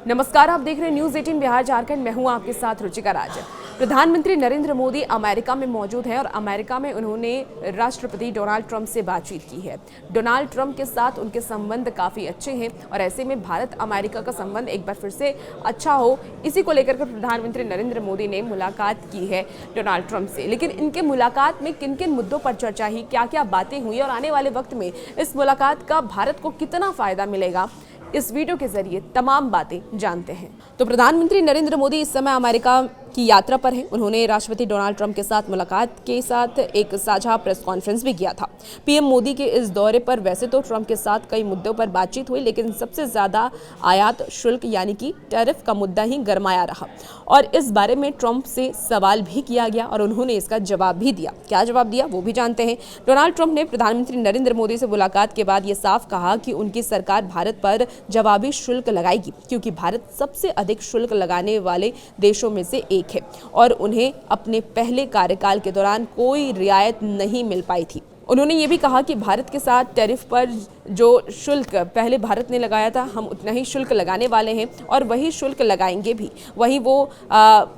नमस्कार, आप देख रहे हैं न्यूज़ 18 बिहार झारखंड। मैं हूं आपके साथ रुचिका राज। प्रधानमंत्री नरेंद्र मोदी अमेरिका में मौजूद हैं और अमेरिका में उन्होंने राष्ट्रपति डोनाल्ड ट्रंप से बातचीत की है। डोनाल्ड ट्रंप के साथ उनके संबंध काफ़ी अच्छे हैं और ऐसे में भारत अमेरिका का संबंध एक बार फिर से अच्छा हो, इसी को लेकर के प्रधानमंत्री नरेंद्र मोदी ने मुलाकात की है डोनाल्ड ट्रंप से। लेकिन इनके मुलाकात में किन किन मुद्दों पर चर्चा हुई, क्या क्या बातें हुई और आने वाले वक्त में इस मुलाकात का भारत को कितना फायदा मिलेगा, इस वीडियो के जरिए तमाम बातें जानते हैं। तो प्रधानमंत्री नरेंद्र मोदी इस समय अमेरिका की यात्रा पर हैं। उन्होंने राष्ट्रपति डोनाल्ड ट्रंप के साथ मुलाकात के साथ एक साझा प्रेस कॉन्फ्रेंस भी किया था। पीएम मोदी के इस दौरे पर वैसे तो ट्रंप के साथ कई मुद्दों पर बातचीत हुई, लेकिन सबसे ज्यादा आयात शुल्क यानी कि टैरिफ का मुद्दा ही गरमाया रहा और इस बारे में ट्रंप से सवाल भी किया गया और उन्होंने इसका जवाब भी दिया। क्या जवाब दिया वो भी जानते हैं। डोनाल्ड ट्रंप ने प्रधानमंत्री नरेंद्र मोदी से मुलाकात के बाद ये साफ कहा कि उनकी सरकार भारत पर जवाबी शुल्क लगाएगी, क्योंकि भारत सबसे अधिक शुल्क लगाने वाले देशों में से एक है और उन्हें अपने पहले कार्यकाल के दौरान कोई रियायत नहीं मिल पाई थी। उन्होंने ये भी कहा कि भारत के साथ टैरिफ पर जो शुल्क पहले भारत ने लगाया था, हम उतना ही शुल्क लगाने वाले हैं और वही शुल्क लगाएंगे भी। वहीं वो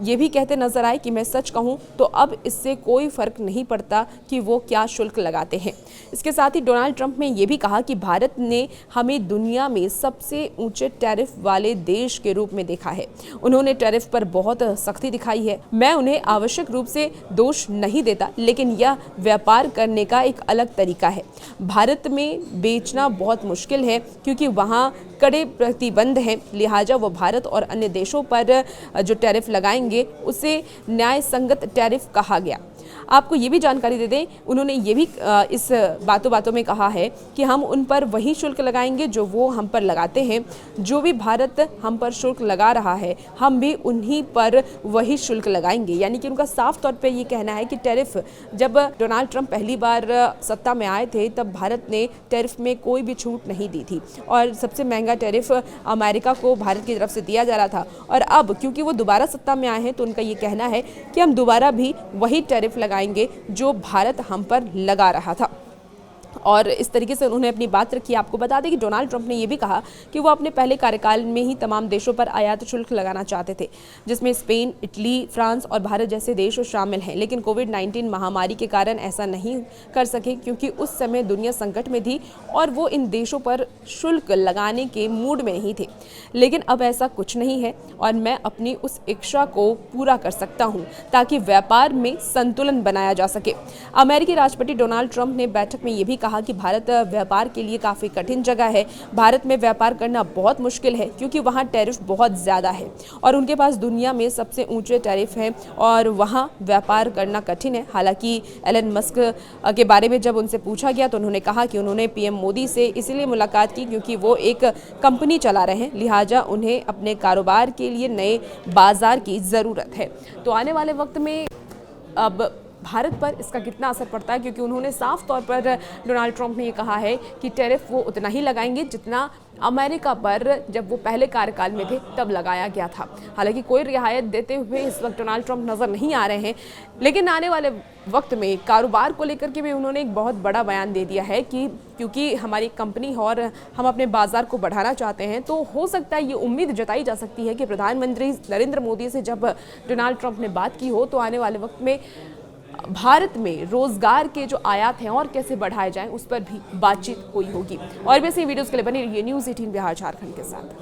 ये भी कहते नजर आए कि मैं सच कहूं तो अब इससे कोई फर्क नहीं पड़ता कि वो क्या शुल्क लगाते हैं। इसके साथ ही डोनाल्ड ट्रंप ने यह भी कहा कि भारत ने हमें दुनिया में सबसे ऊंचे टैरिफ वाले देश के रूप में देखा है। उन्होंने टैरिफ पर बहुत सख्ती दिखाई है। मैं उन्हें आवश्यक रूप से दोष नहीं देता, लेकिन यह व्यापार करने का एक अलग तरीका है। भारत में बेचना बहुत मुश्किल है क्योंकि वहाँ कड़े प्रतिबंध हैं, लिहाजा वो भारत और अन्य देशों पर जो टैरिफ लगाएंगे उसे न्याय संगत टैरिफ कहा गया। आपको ये भी जानकारी दे दें, उन्होंने ये भी इस बातों में कहा है कि हम उन पर वही शुल्क लगाएंगे जो वो हम पर लगाते हैं। जो भी भारत हम पर शुल्क लगा रहा है, हम भी उन्हीं पर वही शुल्क लगाएंगे। यानी कि उनका साफ तौर पे ये कहना है कि टैरिफ, जब डोनाल्ड ट्रंप पहली बार सत्ता में आए थे तब भारत ने टैरिफ में कोई भी छूट नहीं दी थी और सबसे महंगा टैरिफ अमेरिका को भारत की तरफ से दिया जा रहा था। और अब क्योंकि वो दोबारा सत्ता में आए हैं तो उनका ये कहना है कि हम दोबारा भी वही टैरिफ लगाएंगे जो भारत हम पर लगा रहा था। और इस तरीके से उन्होंने अपनी बात रखी। आपको बता दें कि डोनाल्ड ट्रंप ने यह भी कहा कि वो अपने पहले कार्यकाल में ही तमाम देशों पर आयात शुल्क लगाना चाहते थे, जिसमें स्पेन, इटली, फ्रांस और भारत जैसे देश शामिल हैं। लेकिन कोविड-19 महामारी के कारण ऐसा नहीं कर सके क्योंकि उस समय दुनिया संकट में थी और वो इन देशों पर शुल्क लगाने के मूड में नहीं थे। लेकिन अब ऐसा कुछ नहीं है और मैं अपनी उस इच्छा को पूरा कर सकता हूँ ताकि व्यापार में संतुलन बनाया जा सके। अमेरिकी राष्ट्रपति डोनाल्ड ट्रंप ने बैठक में यह भी कहा कि भारत व्यापार के लिए काफ़ी कठिन जगह है। भारत में व्यापार करना बहुत मुश्किल है क्योंकि वहाँ टैरिफ बहुत ज़्यादा है और उनके पास दुनिया में सबसे ऊंचे टैरिफ हैं और वहाँ व्यापार करना कठिन है। हालांकि एलन मस्क के बारे में जब उनसे पूछा गया तो उन्होंने कहा कि उन्होंने पीएम मोदी से इसलिए मुलाकात की क्योंकि वो एक कंपनी चला रहे हैं, लिहाजा उन्हें अपने कारोबार के लिए नए बाजार की ज़रूरत है। तो आने वाले वक्त में अब भारत पर इसका कितना असर पड़ता है, क्योंकि उन्होंने साफ तौर पर डोनाल्ड ट्रंप ने ये कहा है कि टैरिफ वो उतना ही लगाएंगे जितना अमेरिका पर जब वो पहले कार्यकाल में थे तब लगाया गया था। हालांकि कोई रियायत देते हुए इस वक्त डोनाल्ड ट्रंप नज़र नहीं आ रहे हैं, लेकिन आने वाले वक्त में कारोबार को लेकर के भी उन्होंने एक बहुत बड़ा बयान दे दिया है कि क्योंकि हमारी कंपनी और हम अपने बाजार को बढ़ाना चाहते हैं, तो हो सकता है ये उम्मीद जताई जा सकती है कि प्रधानमंत्री नरेंद्र मोदी से जब डोनाल्ड ट्रंप ने बात की हो तो आने वाले वक्त में भारत में रोजगार के जो आयात हैं और कैसे बढ़ाए जाएं उस पर भी बातचीत हुई होगी। और वैसे वीडियोस के लिए बने रहिए न्यूज़ 18 बिहार झारखंड के साथ।